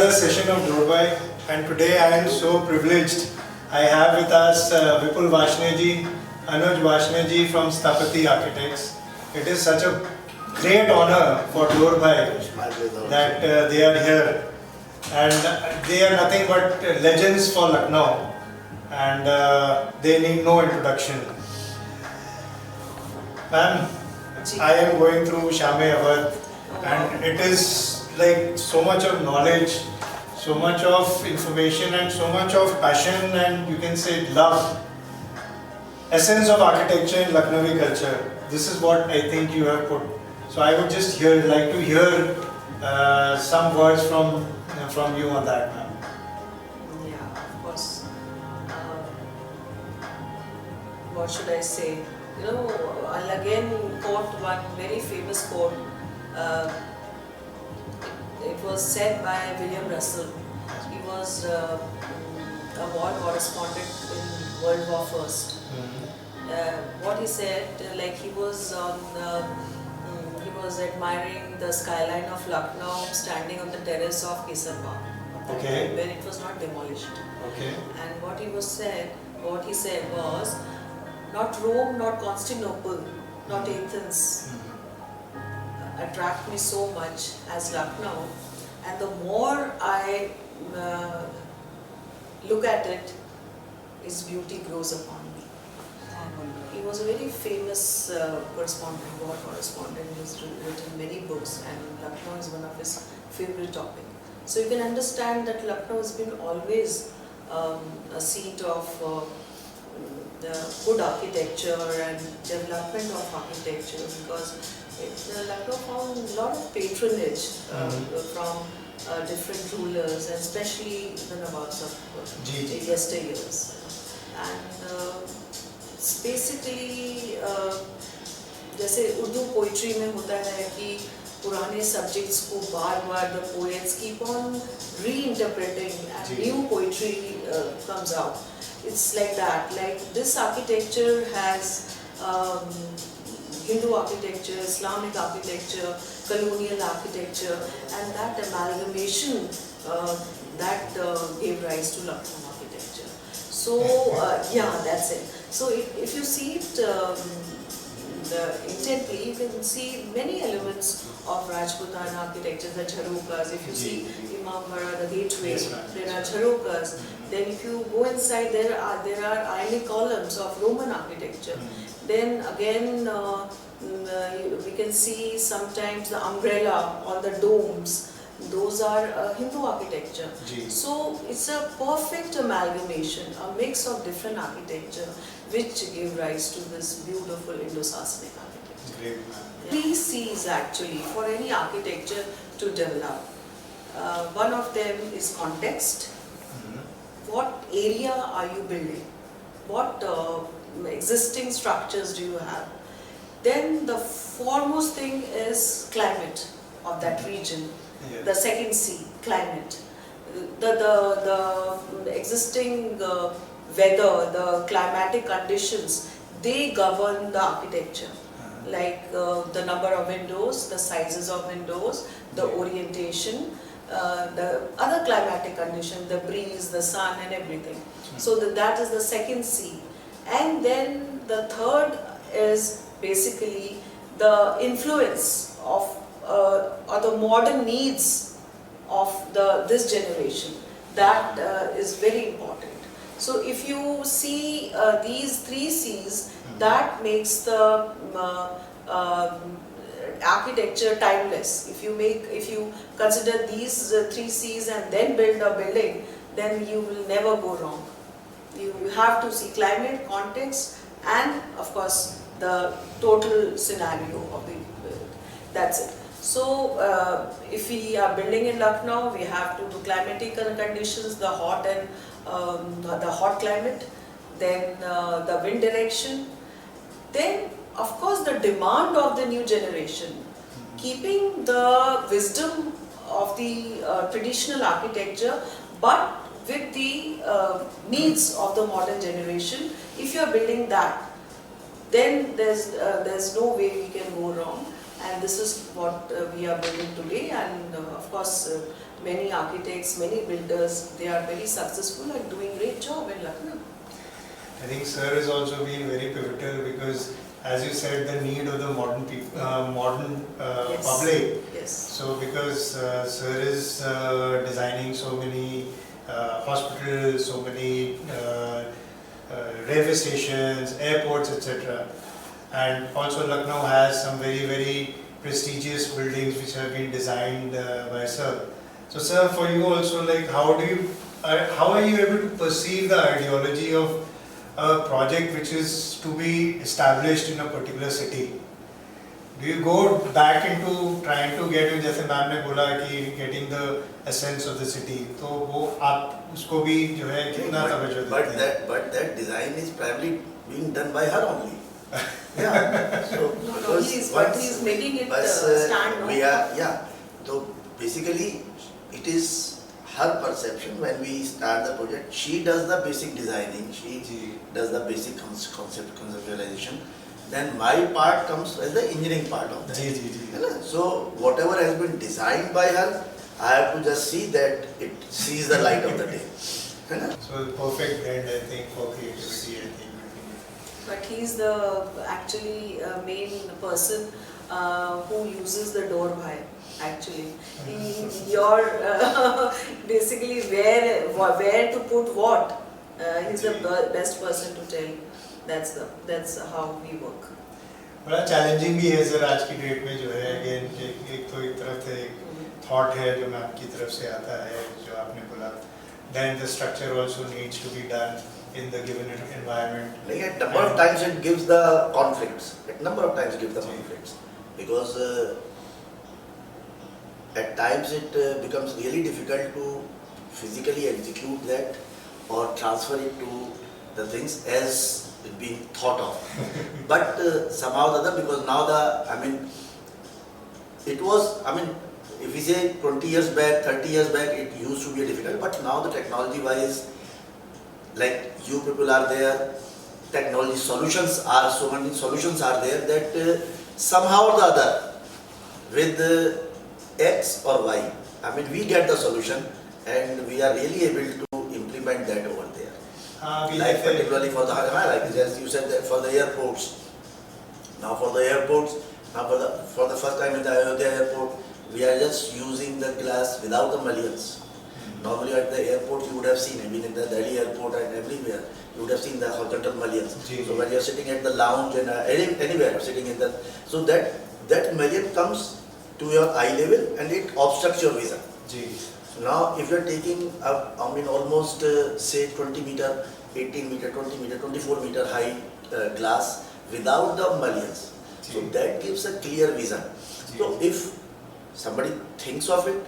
another session of Door Bhai, and today I am so privileged. I have with us Vipul Varshney ji, Anuj Varshney ji from Stahpati Architects. It is such a great honor for Door Bhai that they are here, and they are nothing but legends for Lucknow, and they need no introduction. Ma'am, I am going through Shaam-e-awadh, and it is like so much of knowledge, so much of information, and so much of passion, and you can say love. Essence of architecture in Lucknowi culture. This is what I think you have put. So I would just like to hear some words from you on that, ma'am. Yeah, of course. What should I say? You know, I'll again quote one very famous quote. It was said by William Russell. He was a war correspondent in World War First. What he said, like he was admiring the skyline of Lucknow, standing on the terrace of Kesarbaugh, Okay. when it was not demolished. Okay. And what he said was, not Rome, not Constantinople, not Athens attract me so much as Lucknow, and the more I look at it, its beauty grows upon me. He was a very famous war correspondent. He's written many books, and Lucknow is one of his favorite topics. So you can understand that Lucknow has been always a seat of the good architecture and development of architecture, because Lucknow found a lot of patronage from different rulers, and especially the Nawabs of yesteryears. And it's basically जैसे Urdu poetry में होता है कि पुराने subjects को बार-बार the poets keep on reinterpreting and new poetry comes out. It's like that. Like this architecture has Hindu architecture, Islamic architecture, colonial architecture, and that amalgamation that gave rise to Lucknow architecture. So yeah, that's it. So if you see it intently, you can see many elements of Rajputan architecture, the jharokas. If you see Imambara, the gateway, there are jharokas. Then if you go inside, there are ionic columns of Roman architecture. Then again, we can see sometimes the umbrella on the domes. Those are Hindu architecture. So it's a perfect amalgamation, a mix of different architecture, which gave rise to this beautiful Indo-Sasanic architecture. Great, Three C's actually for any architecture to develop. One of them is context. What area are you building? What existing structures do you have? Then the foremost thing is climate of that region. The second C, climate. The existing weather, the climatic conditions, they govern the architecture. Like the number of windows, the sizes of windows, the orientation, the other climatic condition, the breeze, the sun, and everything. So that is the second C. And then the third is basically the influence of or the modern needs of this generation. That is very important. So if you see these three C's, that makes the architecture timeless. If you consider these three C's and then build a building, then you will never go wrong. You have to see climate, context, and of course the total scenario of the build. That's it. So if we are building in Lucknow, we have to do climatic conditions, the hot and the hot climate, then the wind direction, then of course the demand of the new generation, keeping the wisdom of the traditional architecture, but with the needs of the modern generation. If you are building that, then there's no way we can go wrong. and this is what we are building today. And of course, many architects, many builders, they are very successful and doing great job in Lucknow. I think sir has also been very pivotal because, as you said, the need of the modern Yes. public. Yes. So because sir is designing so many hospitals, so many railway stations, airports, etc. And also Lucknow has some very prestigious buildings which have been designed by sir. So sir, for you also, like how are you able to perceive the ideology of a project which is to be established in a particular city? Do you go back into trying to get, जैसे ma'am ने बोला कि getting the essence of the city, तो वो आप उसको भी जो है कितना तवज्जो देते हैं? But that design is primarily being done by her only. Yeah. So No, he's making it stand. No? We are, yeah. So basically, it is her perception when we start the project. She does the basic designing. She does the basic conceptualization. Then my part comes as the engineering part of that. So whatever has been designed by her, I have to just see that it sees the light of the day. So the perfect blend, I think, for creativity, I think. But he's the actually main person who uses the Door Bhai. Actually, you're basically where to put what. He's the best person to tell. That's how we work. बड़ा challenging भी है sir आज की date में जो है again एक तो एक तरफ से एक थॉट है जो मैम की तरफ से आता है जो आपने बोला, then the structure also needs to be done in the given environment. Like at number of times it gives the conflicts. At number of times it gives the conflicts because at times it becomes really difficult to physically execute that or transfer it to the things as it being thought of. But somehow or other, because now if we say 20 years back, 30 years back, it used to be difficult, but now the technology wise, like you people are there, technology solutions are, so many solutions are there that somehow or the other, with X or Y, we get the solution and we are really able to implement that over there. Like particularly for the, like as you said, that for the airports. Now for the airports, for the first time in the Ayodhya Airport, we are just using the glass without the mullions. Normally at the airport you would have seen, in the Delhi airport and everywhere, you would have seen the horizontal mullions. So when you are sitting at the lounge and anywhere sitting in the, so that mullion comes to your eye level and it obstructs your vision. So now if you are taking up, almost say 20 meter, 18 meter, 20 meter, 24 meter high glass without the mullions, so that gives a clear vision. So if somebody thinks of it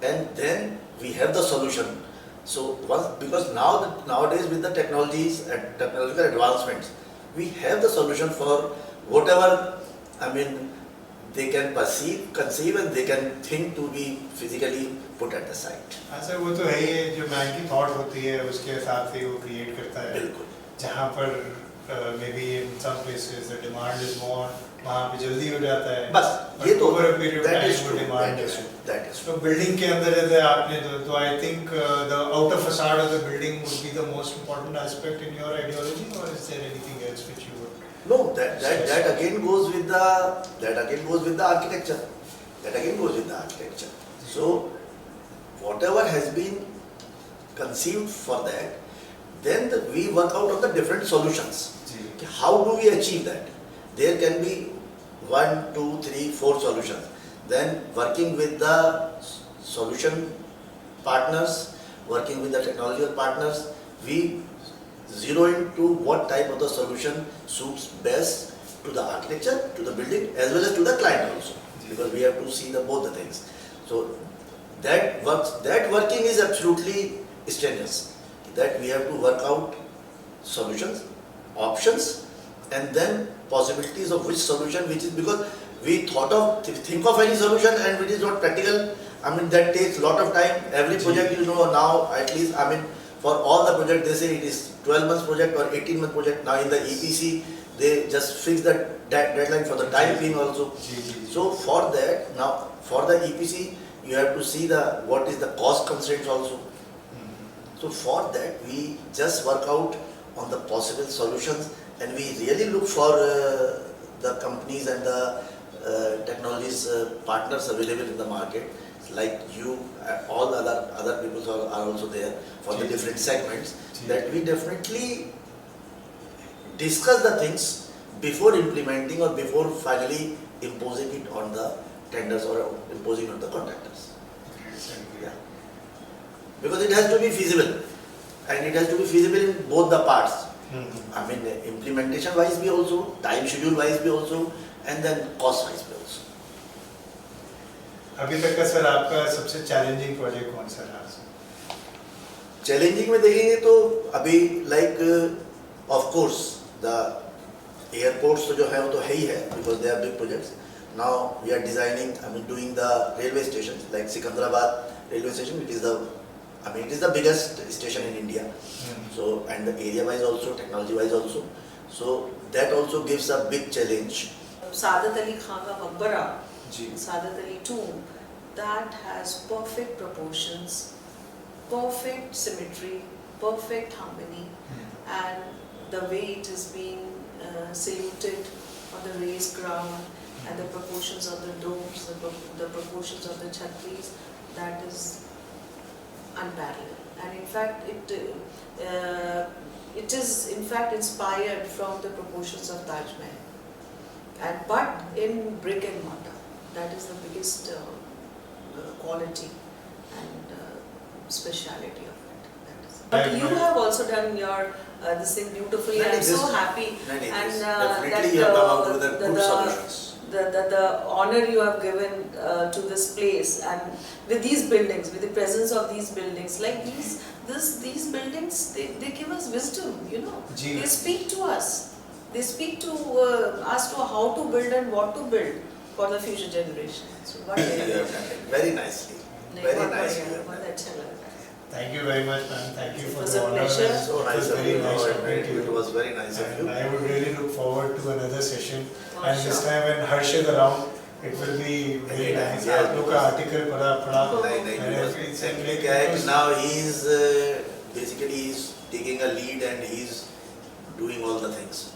and then we have the solution. So because nowadays with the technologies and technological advancements, we have the solution for whatever they can perceive, conceive, and they can think to be physically put at the site. Sir वो तो है ही है, जो man की thought होती है उसके हिसाब से वो क्रिएट करता है. बिल्कुल. जहाँ पर maybe in some places the demand is more, वहाँ पे जल्दी हो जाता है. बस ये तो over a period of time वो demand है. That is. तो बिल्डिंग के अंदर जैसे आपने तो I think the outer facade of the building would be the most important aspect in your ideology, or is there anything else which you would? No, that again goes with the architecture. That again goes with the architecture. So whatever has been conceived for that, then we work out of the different solutions. How do we achieve that? There can be 1, 2, 3, 4 solutions. Then working with the solution partners, working with the technological partners, we zero into what type of the solution suits best to the architecture, to the building, as well as to the client also, because we have to see both the things. So that working is absolutely strenuous. That we have to work out solutions, options, and then possibilities of which solution, which is because we think of any solution and which is not practical. That takes a lot of time. Every project, now at least, For all the project, they say it is 12 months project or 18 month project. Now in the EPC, they just fix the deadline for the time being also. So for that, now for the EPC, you have to see what is the cost constraints also. So for that, we just work out on the possible solutions, and we really look for the companies and the technologies partners available in the market. Like you, all the other people are also there for the different segments. That we definitely discuss the things before implementing or before finally imposing it on the tenders or imposing on the contractors. Yeah. Because it has to be feasible, and it has to be feasible in both the parts. I mean, implementation wise be also, time schedule wise be also, and then cost wise be also. अभी तक का sir आपका सबसे challenging project कौन सा रहा? Challenging में देखेंगे तो अभी like of course the airports तो जो है वो तो है ही है, because they are big projects. Now we are designing, I mean doing the railway station like Secunderabad railway station. It is the biggest station in India. So and the area wise also, technology wise also, so that also gives a big challenge. Saadat Ali Khan ka maqbara, Saadat Ali tomb, that has perfect proportions, perfect symmetry, perfect harmony, and the way it is being saluted on the raised ground, and the proportions of the domes, the proportions of the chhatris, that is unparalleled. And in fact it is in fact inspired from the proportions of Taj Mahal, and but in brick and mortar. That is the biggest quality and speciality of it. But you have also done your this thing beautifully. I am so happy, and definitely you have come out with good solutions. The honor you have given to this place, and with these buildings, with the presence of these buildings, like these buildings, they give us wisdom, you know. They speak to us. They speak to us to how to build and what to build for the future generation. So what you have done it very nicely. Very nicely. Thank you very much, ma'am. Thank you for was the a honor. pleasure. So nice of you. It was very nice of you. I would really look forward to another session. And sure. this time when Harsh is around, it will be very nice. Yeah, आप लोग का article पढ़ा. Exactly. Now he is basically taking a lead and he is doing all the things.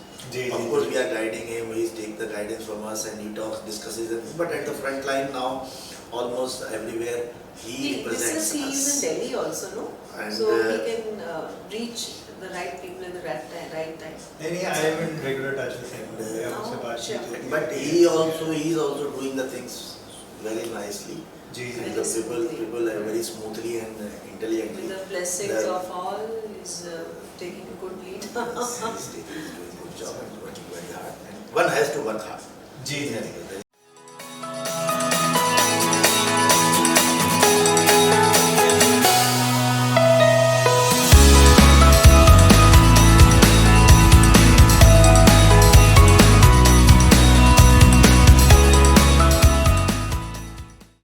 Of course, we are guiding him. He takes the guidance from us and he talks, discusses it. But at the front line now, almost everywhere he represents us. He is in Delhi also, no? And so he can reach the right people at the right time. I am in regular touch with him. Sure. But he is also doing the things very nicely. And the people are very smoothly and intelligently. With the blessings of all, is taking a good lead. He's doing a good job and working very hard. And one has to work hard.